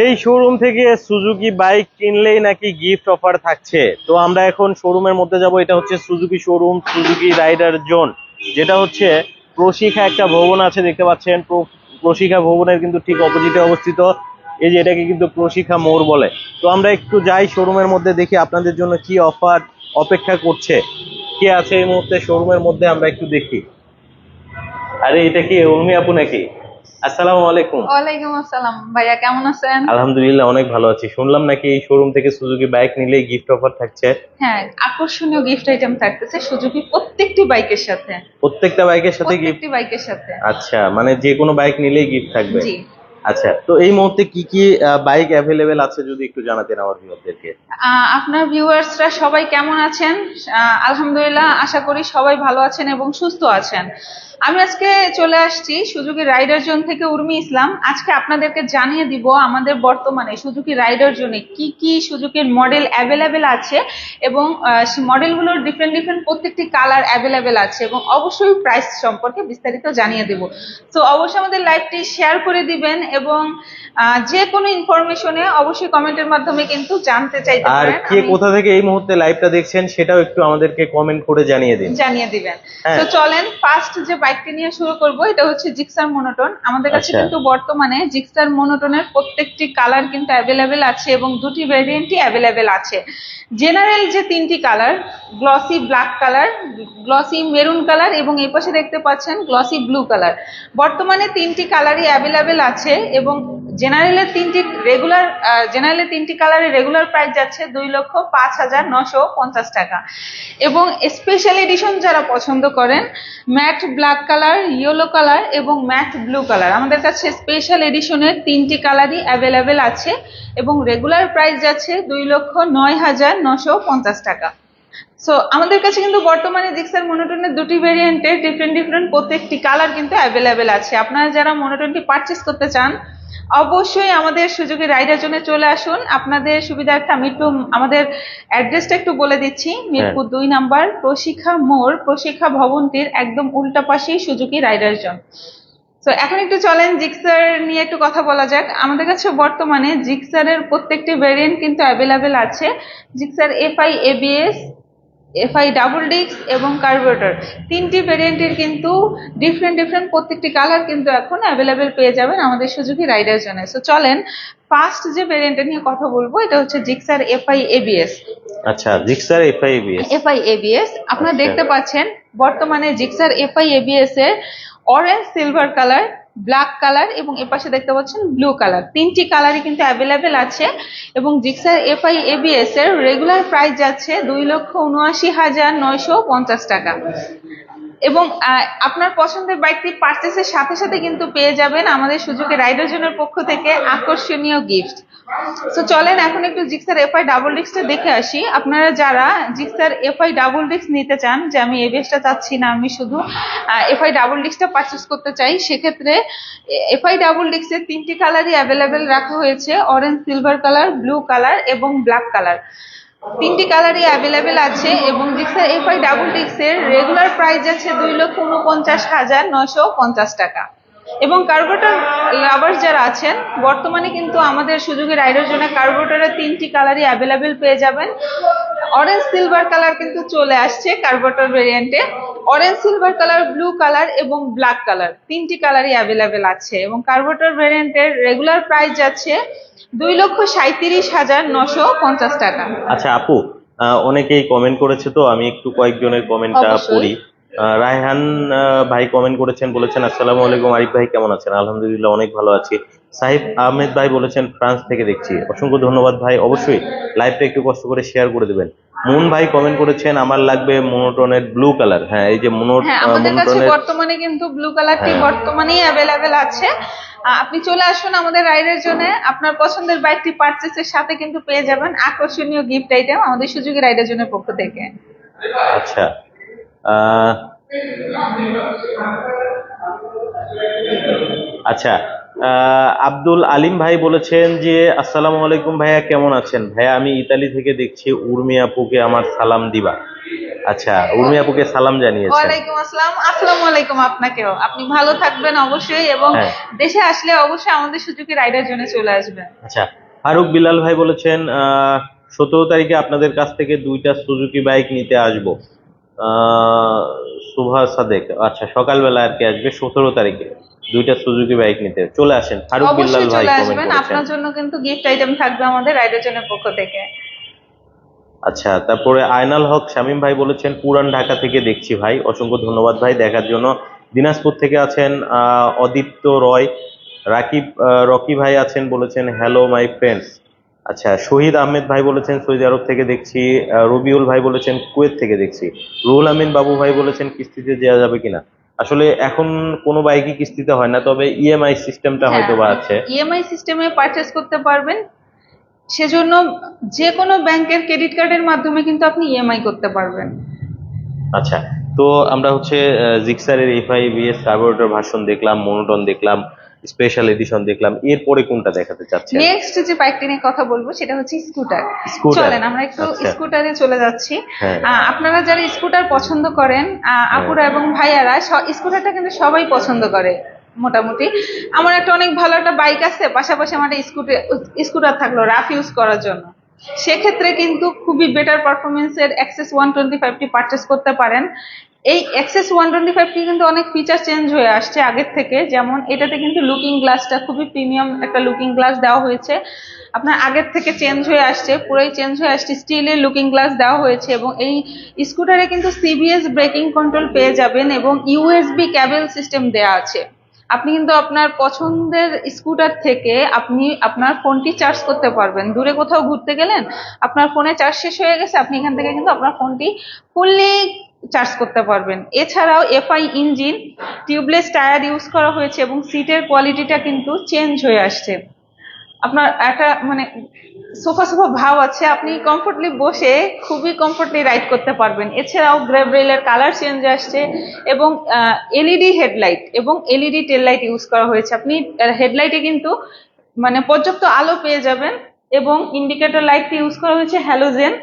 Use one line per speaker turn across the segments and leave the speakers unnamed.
এই শোরুম থেকে Suzuki bike কিনলেই নাকি গিফট অফার থাকছে। তো আমরা এখন শোরুমের মধ্যে যাব। এটা হচ্ছে Suzuki showroom, Suzuki rider zone, যেটা হচ্ছে প্রশিক্ষা একটা ভবন আছে দেখতে পাচ্ছেন। প্রশিক্ষা ভবনের কিন্তু ঠিক অপোজিটে অবস্থিত। এই যে এটাকে কিন্তু প্রশিক্ষা মোড় বলে। তো আমরা একটু যাই শোরুমের মধ্যে, দেখি আপনাদের জন্য কি অফার অপেক্ষা করছে, কে আছে এই মুহূর্তে শোরুমের মধ্যে, আমরা একটু দেখি। আরে এটা কি উর্মি আপু নাকি? আসসালামু আলাইকুম।
ওয়ালাইকুম আসসালাম ভাইয়া, কেমন আছেন?
আলহামদুলিল্লাহ, অনেক ভালো আছি। শুনলাম নাকি এই শোরুম থেকে সুজুকি বাইক নিলেই গিফট অফার থাকছে।
হ্যাঁ, আকর্ষণীয় গিফট আইটেম থাকতেছে সুজুকি প্রত্যেকটি বাইকের সাথে।
প্রত্যেকটা বাইকের সাথে গিফট?
প্রত্যেকটি বাইকের সাথে।
আচ্ছা, মানে যে কোনো বাইক নিলেই গিফট থাকবে।
জি।
আচ্ছা, তো এই মুহূর্তে কি কি বাইক অ্যাভেলেবেল আছে যদি একটু জানাতেন আমার ভিউয়ারদেরকে।
আপনার ভিউয়ার্সরা সবাই কেমন আছেন? আলহামদুলিল্লাহ, আশা করি সবাই ভালো আছেন এবং সুস্থ আছেন। আমি আজকে চলে আসছি সুজুকি রাইডার জোন থেকে, উর্মি ইসলাম। আজকে আপনাদেরকে জানিয়ে দিব আমাদের বর্তমানে সুজুকি রাইডার জোনে কি কি সুজুকির মডেল অ্যাভেলেবেল আছে এবং মডেলগুলোর ডিফারেন্ট ডিফারেন্ট প্রত্যেকটি কালার অ্যাভেলেবেল আছে এবং অবশ্যই প্রাইস সম্পর্কে বিস্তারিত জানিয়ে দেব। তো অবশ্যই আমাদের লাইভটি শেয়ার করে দিবেন এবং যে কোনো ইনফরমেশনে অবশ্যই কমেন্টের মাধ্যমে কিন্তু জানতে চাইতে
আর
পারেন।
কে কোথা থেকে এই মুহূর্তে লাইভটা দেখছেন সেটাও একটু আমাদেরকে কমেন্ট করে জানিয়ে দিন।
জানিয়ে দিবেন। তো
হ্যাঁ।
চলেন ফার্স্ট যে বাইকটি নিয়ে শুরু করব, এটা হচ্ছে জিক্সার মনোটন। আমাদের কাছে
আচ্ছা।
কিন্তু বর্তমানে জিক্সার মনোটনের প্রত্যেকটি কালার কিন্তু অ্যাভেলেবেল আছে এবং দুটি ভেরিয়েন্টই অ্যাভেলেবেল আছে। জেনারেল যে তিনটি colour, glossy black colour, glossy maroon colour এবং এই পাশে দেখতে পাচ্ছেন গ্লসি ব্লু কালার, বর্তমানে তিনটি কালারই অ্যাভেলেবেল আছে। এবং জেনারেলের তিনটি কালারের রেগুলার প্রাইস যাচ্ছে 2,05,950 টাকা। এবং স্পেশাল এডিশন যারা পছন্দ করেন, mat black colour, yellow colour এবং ম্যাট ব্লু কালার, আমাদের কাছে স্পেশাল এডিশনের তিনটি কালারই অ্যাভেলেবেল আছে এবং রেগুলার প্রাইস যাচ্ছে 2,09,950 টাকা। সো আমাদের কাছে কিন্তু বর্তমানে জিক্সার মনোটনের দুটি ভেরিয়েন্টের ডিফারেন্ট ডিফারেন্ট প্রত্যেকটি কালার কিন্তু অ্যাভেলেবেল আছে। আপনারা যারা মনোটনটি পারচেস করতে চান অবশ্যই আমাদের সুজুকি রাইডার জন্য চলে আসুন। আপনাদের সুবিধার্থে আমি একটু আমাদের অ্যাড্রেসটা একটু বলে দিচ্ছি।
হ্যাঁ।
মিরপুর 2 নাম্বার প্রশিক্ষা মোড়, প্রশিক্ষা ভবনটির একদম উল্টা পাশেই সুজুকি রাইডার জোন। তো এখন একটু চলেন জিক্সার নিয়ে একটু কথা বলা যাক। আমাদের কাছে বর্তমানে জিক্সারের প্রত্যেকটি ভেরিয়েন্ট কিন্তু অ্যাভেলেবেল আছে। Gixxer FI ABS, FI double disc এবং কার্বোরেটর, তিনটি ভেরিয়েন্টের কিন্তু ডিফারেন্ট ডিফারেন্ট প্রত্যেকটি কালার কিন্তু এখন অ্যাভেলেবেল পেয়ে যাবেন আমাদের সুজুকি রাইডার জন্য। সো চলেন ফার্স্ট যে ভেরিয়েন্টটা নিয়ে কথা বলবো, এটা হচ্ছে জিক্সার এফআই এবিএস।
আচ্ছা, জিক্সার এফআইবিএস।
এফআই এবিএস আপনারা
আচ্ছা।
দেখতে পাচ্ছেন বর্তমানে জিক্সার এফআই এবিএস এর orange silver colour, black colour এবং এপাশে দেখতে পাচ্ছেন ব্লু কালার, তিনটি কালারই কিন্তু অ্যাভেলেবেল আছে। এবং জিক্সার এফআই এবিএস এর রেগুলার প্রাইস যাচ্ছে 2,79,950 টাকা। এবং আপনার পছন্দের বাইকটি পারচেসের সাথে সাথে কিন্তু পেয়ে যাবেন আমাদের সুজুকি রাইডার জোনের পক্ষ থেকে আকর্ষণীয় গিফট। তো চলেন এখন একটু জিক্সার এফআই ডাবল ডিস্কটা দেখে আসি। আপনারা যারা জিক্সার এফআই ডাবল ডিস্ক নিতে চান, যে আমি এবিএসটা চাচ্ছি না, আমি শুধু এফআই ডাবল ডিস্কটা পারচেস করতে চাই, সেক্ষেত্রে এফআই ডাবল ডিস্কের তিনটি কালারই অ্যাভেলেবেল রাখা হয়েছে, orange silver colour, blue colour এবং ব্ল্যাক কালার, তিনটি কালারই অ্যাভেলেবেল আছে। এবং জিক্সার এফআই ডাবল ডিস্কের রেগুলার প্রাইস আছে 2,49,950 টাকা। এবং কার্বোরেটর লাভার্স যারা আছেন, বর্তমানে কিন্তু আমাদের সুজুকি রাইডার জন্য কার্বোরেটরের তিনটি কালারই অ্যাভেলেবেল পেয়ে যাবেন। অরেঞ্জ সিলভার কালার কিন্তু চলে আসছে কার্বোরেটর ভেরিয়েন্টে, orange silver colour, blue colour এবং ব্ল্যাক কালার, তিনটি কালারই অ্যাভেলেবেল আছে। এবং কার্বোরেটর ভেরিয়েন্টের রেগুলার প্রাইস যাচ্ছে 2,37,950 টাকা।
আচ্ছা আপু, অনেকেই কমেন্ট করেছে, তো আমি একটু কয়েকজনের কমেন্টটা
অবশ্যই।
পড়ি। রায়হান ভাই কমেন্ট করেছেন, বলেছেন আসসালামু আলাইকুম আরিফ ভাই, কেমন আছেন? আলহামদুলিল্লাহ, অনেক ভালো আছি। সাহিব আহমেদ ভাই বলেছেন ফ্রান্স থেকে দেখছি, অসংখ্য ধন্যবাদ ভাই। অবশ্যই লাইভটা একটু কষ্ট করে শেয়ার করে দেবেন। মুন ভাই কমেন্ট করেছেন আমার লাগবে মনোটনের ব্লু কালার। হ্যাঁ, এই যে
হ্যাঁ, আমাদের কাছে
মনোটনের।
বর্তমানে কিন্তু ব্লু কালারটি
হ্যাঁ।
বর্তমানেই অ্যাভেলেবেল আছে। আপনি চলে আসুন আমাদের রাইডের জন্য, আপনার পছন্দের বাইকটি পারচেসের সাথে কিন্তু পেয়ে যাবেন আকর্ষণীয় গিফট আইটেম আমাদের সুজুকি রাইডের জন্য পক্ষ থেকে।
আচ্ছা। আহ আচ্ছা। আব্দুল আলিম ভাই বলেছেন যে আসসালামু আলাইকুম ভাইয়া, কেমন আছেন? ভাইয়া আমি ইতালি থেকে দেখছি, উর্মি আপুকে আমার সালাম দিবা। আচ্ছা, উর্মি আপুকে সালাম জানিয়েছেন।
ওয়ালাইকুম আসসালাম, আসসালামু আলাইকুম আপনাকেও। আপনি ভালো থাকবেন অবশ্যই, এবং
হ্যাঁ।
দেশে আসলে অবশ্যই আমাদের সুজুকি রাইডার জন্য চলে আসবেন।
আচ্ছা, ফারুক বিলাল ভাই বলেছেন 17 তারিখে আপনাদের কাছ থেকে 2টা সুজুকি বাইক নিতে আসবো। আহ সুভা সাদেক, আচ্ছা সকালবেলা আর কি আসবে 17 তারিখে 2টা সুজুকি বাইক নিতে। চলে আসেন, ফারুক বিল্লাল
অবশ্যই
ভাই
চলে
কমেন্ট
আসবেন,
করেছেন।
আপনার জন্য কিন্তু গিফট আইটেম থাকবে আমাদের রাইডার জনের পক্ষ থেকে।
আচ্ছা, তারপরে আয়নাল হক শামীম ভাই বলেছেন পুরান ঢাকা থেকে দেখছি ভাই, অসংখ্য ধন্যবাদ ভাই দেখার জন্য। দিনাজপুর থেকে আছেন অদীপ্ত রয়। রকি ভাই আছেন, বলেছেন হ্যালো মাই ফ্রেন্ডস। আচ্ছা, শহীদ আহমেদ ভাই বলেছেন সৌদি আরব থেকে দেখছি। রবিউল ভাই বলেছেন কুয়েত থেকে দেখছি। রুহুল আমিন বাবু ভাই বলেছেন কিস্তিতে দেওয়া যাবে কিনা। আসলে এখন কোনো বাইকই কিস্তিতে হয় না, তবে ইএমআই সিস্টেমটা
হ্যাঁ,
হয়তো বা আছে।
ইএমআই সিস্টেমে পারচেস করতে পারবেন, সেজন্য যে কোনো ব্যাংকের ক্রেডিট কার্ডের মাধ্যমে কিন্তু আপনি ইএমআই করতে পারবেন।
আচ্ছা, তো আমরা হচ্ছে জিক্সারের এফআইবিএস কার্বোরেটর ভার্সন দেখলাম, মনোটন দেখলাম, স্পেশাল এডিশন দেখলাম, এরপরে কোনটা দেখাতে চাচ্ছেন?
নেক্সট যে বাইকটি নিয়ে কথা বলবো সেটা হচ্ছে স্কুটার।
স্কুটার।
চলেন আমরা একটু
আচ্ছা।
স্কুটারে চলে যাচ্ছি।
হ্যাঁ।
আপনারা যারা স্কুটার পছন্দ করেন, আপুরা এবং ভাইয়ারা, স্কুটারটা কিন্তু সবাই পছন্দ করে মোটামুটি। আমার একটা অনেক ভালো একটা বাইক আছে, পাশাপাশি আমার একটা স্কুটার থাকলো রাফ ইউজ করার জন্য। সেক্ষেত্রে কিন্তু খুবই বেটার পারফরমেন্সের এক্সএস 125টি পারচেস করতে পারেন। এই এক্সএস 125টি কিন্তু অনেক ফিচার চেঞ্জ হয়ে আসছে আগের থেকে। যেমন এটাতে কিন্তু লুকিং গ্লাসটা খুবই প্রিমিয়াম একটা লুকিং গ্লাস দেওয়া হয়েছে, আপনার আগের থেকে চেঞ্জ হয়ে আসছে, পুরোই চেঞ্জ হয়ে আসছে, স্টিলের লুকিং গ্লাস দেওয়া হয়েছে। এবং এই স্কুটারে কিন্তু সিবিএস ব্রেকিং কন্ট্রোল পেয়ে যাবেন, এবং ইউএসবি ক্যাবেল সিস্টেম দেওয়া আছে। আপনি কিন্তু আপনার পছন্দের স্কুটার থেকে আপনি আপনার ফোনটি চার্জ করতে পারবেন। দূরে কোথাও ঘুরতে গেলেন, আপনার ফোনে চার্জ শেষ হয়ে গেছে, আপনি এখান থেকে কিন্তু আপনার ফোনটি ফুললি চার্জ করতে পারবেন। এছাড়াও FI engine, tubeless tyre use করা হয়েছে, এবং সিটের কোয়ালিটিটা কিন্তু চেঞ্জ হয়ে আসছে। আপনার একটা মানে সোফা সোফা ভাব আছে, আপনি কমফোর্টলি বসে খুবই কমফোর্টলি রাইড করতে পারবেন। এছাড়াও গ্রেভ রেলের কালার চেঞ্জ আসছে, এবং এলইডি হেডলাইট এবং এলইডি টেল লাইট ইউজ করা হয়েছে। আপনি হেডলাইটে কিন্তু মানে পর্যাপ্ত আলো পেয়ে যাবেন, এবং ইন্ডিকেটর লাইটটি ইউজ করা হয়েছে হ্যালোজেন।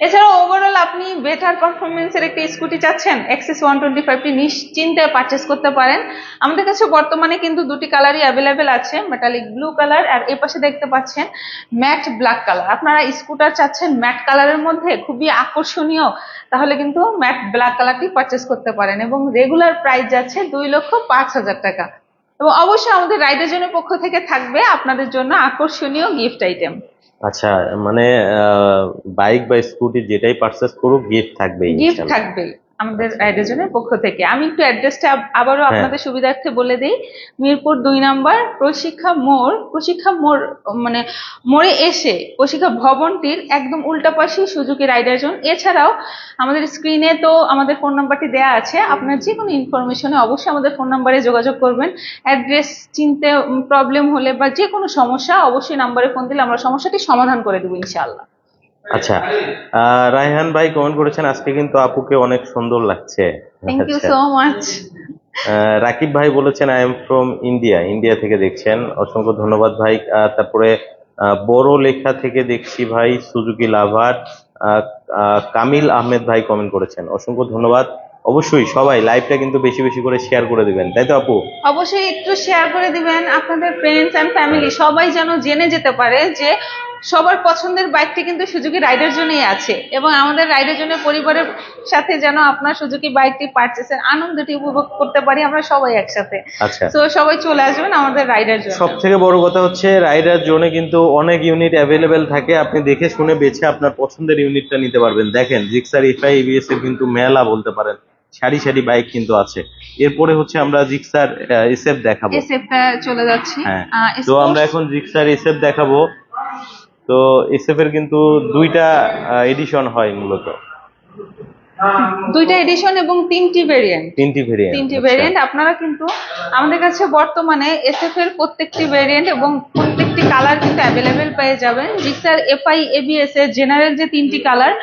এছাড়াও ওভারঅল আপনি বেটার পারফরমেন্সের একটা স্কুটি চাচ্ছেন, এক্সএস 125টি নিশ্চিন্তে পারচেস করতে পারেন। আমাদের কাছে বর্তমানে কিন্তু দুটি কালারই অ্যাভেলেবেল আছে, মেটালিক ব্লু কালার, আর এ পাশে দেখতে পাচ্ছেন ম্যাট ব্ল্যাক কালার। আপনারা স্কুটার চাচ্ছেন ম্যাট কালারের মধ্যে খুবই আকর্ষণীয়, তাহলে কিন্তু ম্যাট ব্ল্যাক কালারটি পারচেস করতে পারেন, এবং রেগুলার প্রাইস যাচ্ছে 2,05,000 টাকা। এবং অবশ্যই আমাদের রাইডার জনের পক্ষ থেকে থাকবে আপনাদের জন্য আকর্ষণীয় গিফট আইটেম।
আচ্ছা, মানে বাইক বা স্কুটি যেটাই পারচেস করুক গিফট থাকবেই
গিফট
ইনশাআল্লাহ।
থাকবেই আমাদের রাইডারজনের পক্ষ থেকে। আমি একটু অ্যাড্রেসটা আবারও
হ্যাঁ।
আপনাদের সুবিধার্থে বলে দিই। মিরপুর 2 নম্বর প্রশিক্ষা মোড় মানে মোড়ে এসে প্রশিক্ষা ভবনটির একদম উল্টা পাশে সুজুকি রাইডার জোন। এছাড়াও আমাদের স্ক্রিনে তো আমাদের ফোন নাম্বারটি দেওয়া আছে, আপনার যে কোনো ইনফরমেশনে অবশ্যই আমাদের ফোন নাম্বারে যোগাযোগ করবেন। অ্যাড্রেস চিনতে প্রবলেম হলে বা যে কোনো সমস্যা, অবশ্যই নাম্বারে ফোন দিলে আমরা সমস্যাটি সমাধান করে দেবো ইনশাআল্লাহ।
আচ্ছা, রায়হান ভাই কমেন্ট করেছেন আজকে কিন্তু আপুকে অনেক সুন্দর লাগছে।
থ্যাংক ইউ
আচ্ছা,
সো মাচ।
রাকিব ভাই বলেছেন আই এম ফ্রম ইন্ডিয়া থেকে দেখছেন, অসংখ্য ধন্যবাদ ভাই। তারপরে বড় লেখা থেকে দেখছি ভাই, সুজুকি লাভার। কামিল আহমেদ ভাই কমেন্ট করেছেন, অসংখ্য ধন্যবাদ। অবশ্যই সবাই লাইভটা কিন্তু বেশি বেশি করে শেয়ার করে দিবেন, তাই তো আপু?
অবশ্যই একটু শেয়ার করে দিবেন, আপনাদের ফ্রেন্ডস এন্ড ফ্যামিলি সবাই যেন জেনে যেতে পারে যে সবার পছন্দের বাইকটি কিন্তু সুজুকি রাইডার জন্যই আছে, এবং আমাদের রাইডার জন্য পরিবারের সাথে যেন আপনার সুজুকি বাইকটি পারচেসের আনন্দটি উপভোগ করতে পারি আমরা সবাই একসাথে।
আচ্ছা,
তো সবাই চলে আসবেন আমাদের রাইডার জন্য।
সব থেকে বড় কথা হচ্ছে রাইডার জোনে কিন্তু অনেক ইউনিট অ্যাভেলেবেল থাকে, আপনি দেখে শুনে বেছে আপনার পছন্দের ইউনিটটা নিতে পারবেন। দেখেন জিক্সার এফআই এবিএস এর কিন্তু মেলা বলতে পারেন, সারি সারি বাইক কিন্তু আছে। এরপরে হচ্ছে আমরা জিক্সার এসএফ দেখাবো।
এসএফটা চলে যাচ্ছি।
হ্যাঁ, তো আমরা এখন জিক্সার এসএফ দেখাবো। তো এসএফ এর কিন্তু 2টা এডিশন হয় মূলত,
2টা এডিশন এবং 3টি ভেরিয়েন্ট।
3টি ভেরিয়েন্ট।
তিনটি ভেরিয়েন্ট আপনারা কিন্তু আমাদের কাছে বর্তমানে এসএফ এর প্রত্যেকটি ভেরিয়েন্ট এবং প্রত্যেকটি কালার কিন্তু অ্যাভেলেবেল পেয়ে যাবেন। জিক্সার এফআই এবিএস এর জেনারেল যে 3টি colour,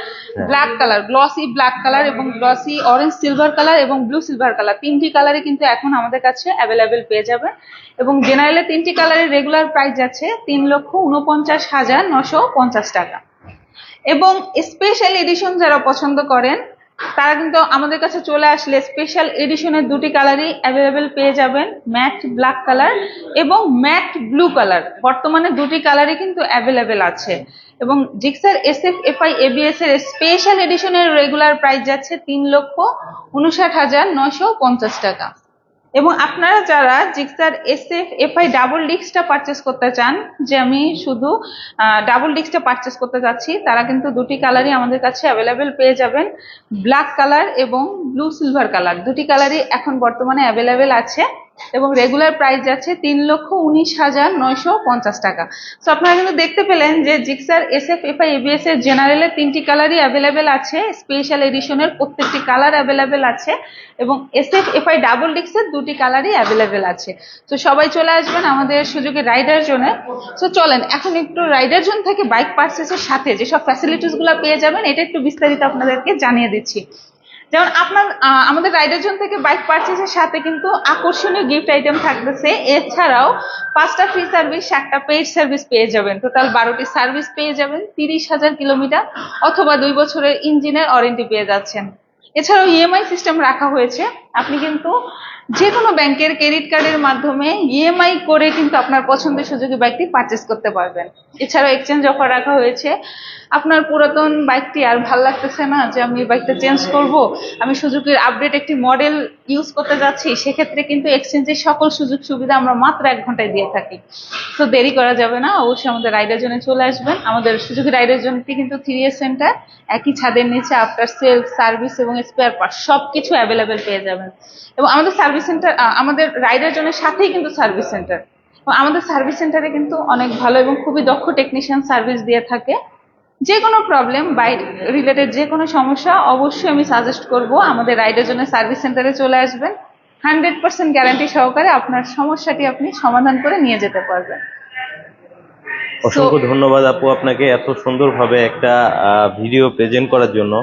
black colour, glossy black colour, এবং গ্লসি অরেঞ্জ সিলভার কালার, এবং ব্লু সিলভার কালার, 3টি কালারে কিন্তু এখন আমাদের কাছে অ্যাভেলেবেল পেয়ে যাবেন। এবং জেনারেলের 3টি কালারের রেগুলার প্রাইস যাচ্ছে 3,49,950 টাকা। এবং স্পেশাল এডিশন যারা পছন্দ করেন তারা কিন্তু আমাদের কাছে চলে আসলে স্পেশাল এডিশনের দুটি কালারই অ্যাভেলেবেল পেয়ে যাবেন, ম্যাট ব্ল্যাক কালার এবং ম্যাট ব্লু কালার। বর্তমানে দুটি কালারই কিন্তু অ্যাভেলেবেল আছে। এবং জিক্সার SF FI ABS এর স্পেশাল এডিশনের রেগুলার প্রাইস যাচ্ছে 3,59,950 টাকা। এবং আপনারা যারা জিক্সার SF FI ডাবল ডিস্কটা পারচেস করতে চান, যে আমি শুধু ডাবল ডিস্কটা পারচেস করতে যাচ্ছি, তারা কিন্তু দুটি কালারই আমাদের কাছে অ্যাভেলেবেল পেয়ে যাবেন, ব্ল্যাক কালার এবং ব্লু সিলভার কালার। দুটি কালারই এখন বর্তমানে অ্যাভেলেবেল আছে এবং রেগুলার প্রাইস যাচ্ছে 3,19,950 টাকা। তো আপনারা কিন্তু দেখতে পেলেন যে জিক্সার SF FI ABS এর জেনারেলের তিনটি কালারই অ্যাভেলেবেল আছে, স্পেশাল এডিশনের প্রত্যেকটি কালার অ্যাভেলেবেল আছে এবং SF FI ডাবল ডিস্কের দুটি কালারই অ্যাভেলেবেল আছে। তো সবাই চলে আসবেন আমাদের সুজুকি রাইডার জোনে। তো চলেন এখন একটু রাইডার জোন থেকে বাইক পারচেসের সাথে যেসব ফ্যাসিলিটিস গুলো পেয়ে যাবেন এটা একটু বিস্তারিত আপনাদেরকে জানিয়ে দিচ্ছি। যেমন আমাদের রাইডার জোন থেকে বাইক পারচেসের সাথে কিন্তু আকর্ষণীয় গিফট আইটেম থাকতেছে। এছাড়াও 5টা ফ্রি সার্ভিস, 7টা পেইড সার্ভিস পেয়ে যাবেন। টোটাল 12টি সার্ভিস পেয়ে যাবেন, 30,000 কিলোমিটার অথবা 2 বছরের ইঞ্জিনের ওয়ারেন্টি পেয়ে যাচ্ছেন। এছাড়াও EMI সিস্টেম রাখা হয়েছে। আপনি কিন্তু যে কোনো ব্যাংকের ক্রেডিট কার্ডের মাধ্যমে EMI করে কিন্তু আপনার পছন্দের সুজুকি বাইকটি পারচেস করতে পারবেন। এছাড়াও এক্সচেঞ্জ অফার রাখা হয়েছে। আপনার পুরাতন বাইকটি আর ভাল লাগতেছে না যে আমি বাইকটা চেঞ্জ করব, আমি সুজুকির আপডেট একটি মডেল ইউজ করতে যাচ্ছি, সেক্ষেত্রে কিন্তু এক্সচেঞ্জের সকল সুযোগ সুবিধা আমরা মাত্র 1 ঘন্টায় দিয়ে থাকি। তো দেরি করা যাবে না, অবশ্যই আমাদের রাইডার জোনে চলে আসবেন। আমাদের সুজুকি রাইডার জোনটি কিন্তু 3S সেন্টার, একই ছাদের নিচে আফটার সেল সার্ভিস এবং স্পেয়ার পার্টস সবকিছু অ্যাভেলেবেল পেয়ে যাবেন। এবং আমাদের সার্ভিস সেন্টার, আমাদের রাইডার জোনের সাথেই কিন্তু সার্ভিস সেন্টার। আমাদের সার্ভিস সেন্টারে কিন্তু অনেক ভালো এবং খুবই দক্ষ টেকনিশিয়ান সার্ভিস দিয়ে থাকে। যে কোনো প্রবলেম, বাইক রিলেটেড যে কোনো সমস্যা, অবশ্যই আমি সাজেস্ট করব আমাদের রাইডার জন্য সার্ভিস সেন্টারে চলে আসবেন। 100% গ্যারান্টি সহকারে আপনার সমস্যাটি আপনি সমাধান করে নিয়ে যেতে পারবেন।
অসংখ্য ধন্যবাদ আপু আপনাকে এত সুন্দরভাবে একটা ভিডিও প্রেজেন্ট করার জন্য।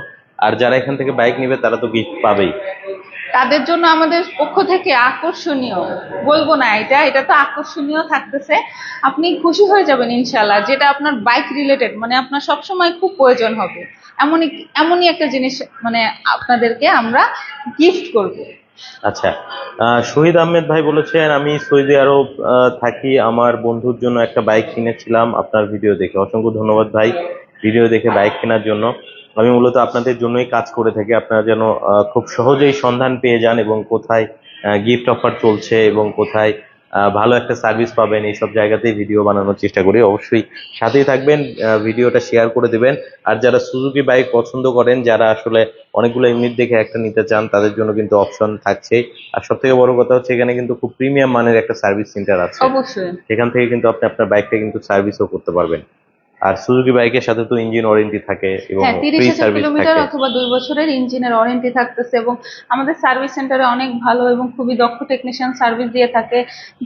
আর যারা এখান থেকে বাইক নেবে তারা তো গিফট পাবেই।
তাদের জন্য আমাদের পক্ষ থেকে আকর্ষণীয়, বলবো না এটা তো আকর্ষণীয় থাকতেছে। আপনি খুশি হয়ে যাবেন ইনশাল্লাহ, যেটা আপনার বাইক রিলেটেড, মানে আপনার সবসময় খুব প্রয়োজন হবে এমনই একটা জিনিস মানে আপনাদেরকে আমরা গিফট করব।
আচ্ছা, শহীদ আহমেদ ভাই বলেছেন, আমি সৌদি আরব থাকি, আমার বন্ধুর জন্য একটা বাইক কিনেছিলাম আপনার ভিডিও দেখে। অসংখ্য ধন্যবাদ ভাই ভিডিও দেখে বাইক কেনার জন্য। আমি মূলত আপনাদের জন্যই কাজ করে থাকি, আপনারা যেন খুব সহজেই সন্ধান পেয়ে যান এবং কোথায় গিফট অফার চলছে এবং কোথায় ভালো একটা সার্ভিস পাবেন, এইসব জায়গাতেই ভিডিও বানানোর চেষ্টা করি। অবশ্যই সাথেই থাকবেন, ভিডিওটা শেয়ার করে দেবেন। আর যারা সুজুকি বাইক পছন্দ করেন, যারা আসলে অনেকগুলো ইউনিট দেখে একটা নিতে চান, তাদের জন্য কিন্তু অপশন থাকছে। আর সব থেকে বড় কথা হচ্ছে এখানে কিন্তু খুব প্রিমিয়াম মানের একটা সার্ভিস সেন্টার আছে,
অবশ্যই
সেখান থেকে কিন্তু আপনি আপনার বাইকটা কিন্তু সার্ভিসও করতে পারবেন। আর সুজুকি বাইকের সাথে তো ইঞ্জিন ওয়ারেন্টি থাকে এবং
হ্যাঁ,
ফ্রি
30,000
সার্ভিস
কিলোমিটার
থাকে।
অথবা 2 বছরের ইঞ্জিনের ওয়ারেন্টি থাকতেছে এবং আমাদের সার্ভিস সেন্টারে অনেক ভালো এবং খুবই দক্ষ টেকনিশিয়ান সার্ভিস দিয়ে থাকে।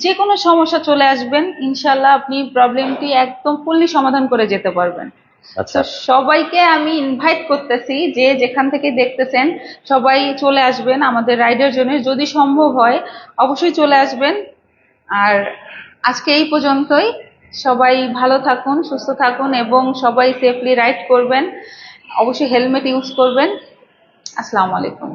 যে কোনো সমস্যা চলে আসবেন, ইনশাল্লাহ আপনি প্রবলেমটি একদম ফুললি সমাধান করে যেতে পারবেন।
আচ্ছা,
তো সবাইকে আমি ইনভাইট করতেছি, যে যেখান থেকে দেখতেছেন সবাই চলে আসবেন আমাদের রাইডার জোনে, যদি সম্ভব হয় অবশ্যই চলে আসবেন। আর আজকে এই পর্যন্তই। সবাই ভালো থাকুন, সুস্থ থাকুন এবং সবাই সেফলি রাইড করবেন। অবশ্যই হেলমেট ইউজ করবেন। আসসালামু আলাইকুম।